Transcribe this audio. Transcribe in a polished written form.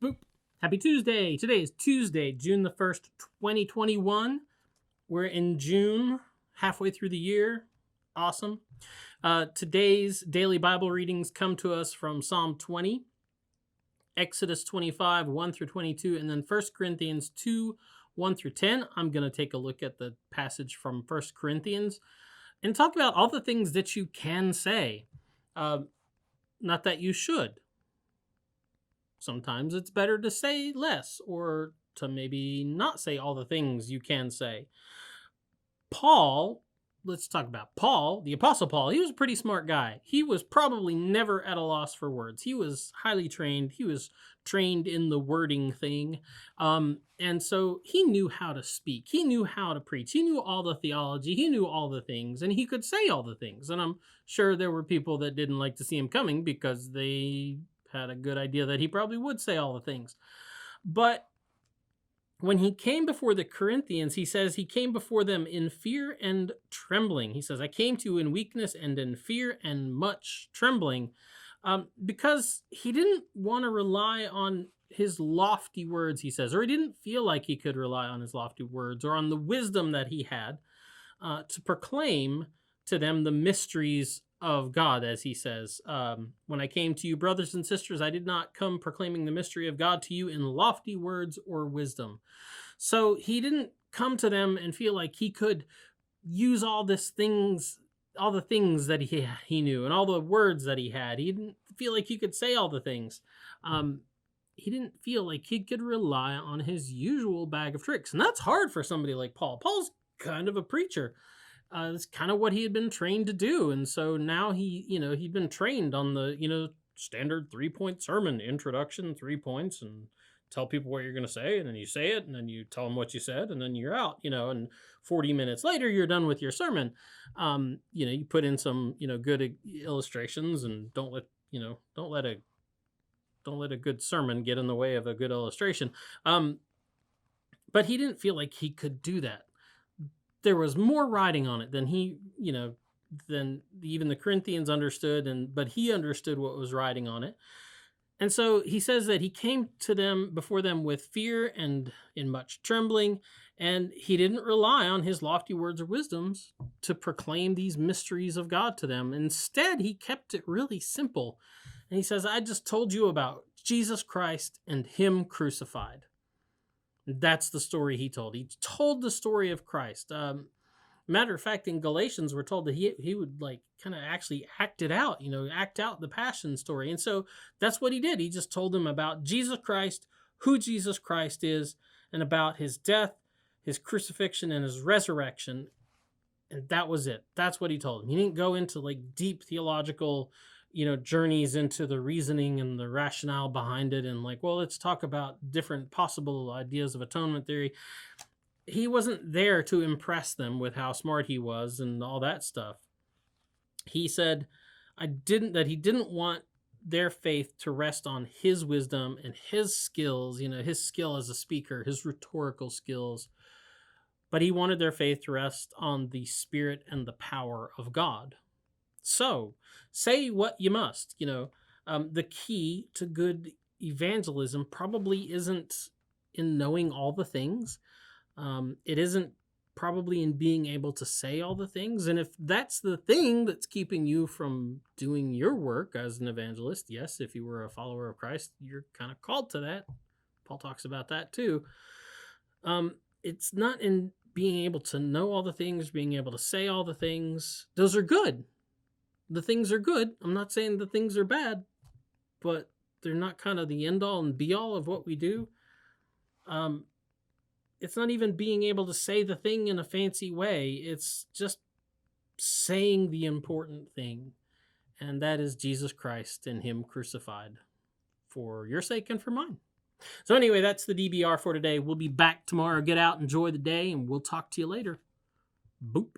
Boop. Happy Tuesday. Today is Tuesday, June the 1st, 2021. We're in June, halfway through the year. Awesome. Today's daily Bible readings come to us from Psalm 20, Exodus 25, 1 through 22, and then 1 Corinthians 2, 1 through 10. I'm going to take a look at the passage from 1 Corinthians and talk about all the things that you can say. Not that you should. Sometimes it's better to say less or to maybe not say all the things you can say. Paul, let's talk about Paul, the Apostle Paul. He was a pretty smart guy. He was probably never at a loss for words. He was highly trained. He was trained in the wording thing. And so he knew how to speak. He knew how to preach. He knew all the theology. He knew all the things, and he could say all the things. And I'm sure there were people that didn't like to see him coming because they had a good idea that he probably would say all the things. But when he came before the Corinthians, he says he came before them in fear and trembling. He says, I came to you in weakness and in fear and much trembling, because he didn't want to rely on his lofty words, he says, or he didn't feel like he could rely on his lofty words or on the wisdom that he had to proclaim to them the mysteries of God, as he says. When I came to you, brothers and sisters, I did not come proclaiming the mystery of God to you in lofty words or wisdom. So he didn't come to them and feel like he could use all the things that he knew and all the words that he had. He didn't feel like he could say all the things. He didn't feel like he could rely on his usual bag of tricks. And that's hard for somebody like Paul. Paul's kind of a preacher. That's kind of what he had been trained to do. And so now he'd been trained on the, standard 3-point sermon, introduction, 3 points, and tell people what you're going to say. And then you say it, and then you tell them what you said, and then you're out, and 40 minutes later, you're done with your sermon. You put in some, good illustrations, and don't let a good sermon get in the way of a good illustration. But he didn't feel like he could do that. There was more riding on it than than even the Corinthians understood, but he understood what was riding on it. And so he says that he came to them before them with fear and in much trembling, and he didn't rely on his lofty words or wisdoms to proclaim these mysteries of God to them. Instead, he kept it really simple. And he says, I just told you about Jesus Christ and him crucified. That's the story he told. He told the story of Christ. Matter of fact, in Galatians, we're told that he would kind of actually act it out, act out the passion story. And so that's what he did. He just told them about Jesus Christ, who Jesus Christ is, and about his death, his crucifixion, and his resurrection. And that was it. That's what he told them. He didn't go into deep theological journeys into the reasoning and the rationale behind it and let's talk about different possible ideas of atonement theory. He wasn't there to impress them with how smart he was and all that stuff. He said he didn't want their faith to rest on his wisdom and his skills, his skill as a speaker, his rhetorical skills, but he wanted their faith to rest on the Spirit and the power of God. So, say what you must. The key to good evangelism probably isn't in knowing all the things. It isn't probably in being able to say all the things. And if that's the thing that's keeping you from doing your work as an evangelist, yes, if you were a follower of Christ, you're kind of called to that. Paul talks about that too. It's not in being able to know all the things, being able to say all the things. Those are good. The things are good. I'm not saying the things are bad, but they're not kind of the end all and be all of what we do. It's not even being able to say the thing in a fancy way. It's just saying the important thing, and that is Jesus Christ and him crucified for your sake and for mine. So anyway, that's the DBR for today. We'll be back tomorrow. Get out, enjoy the day, and we'll talk to you later. Boop.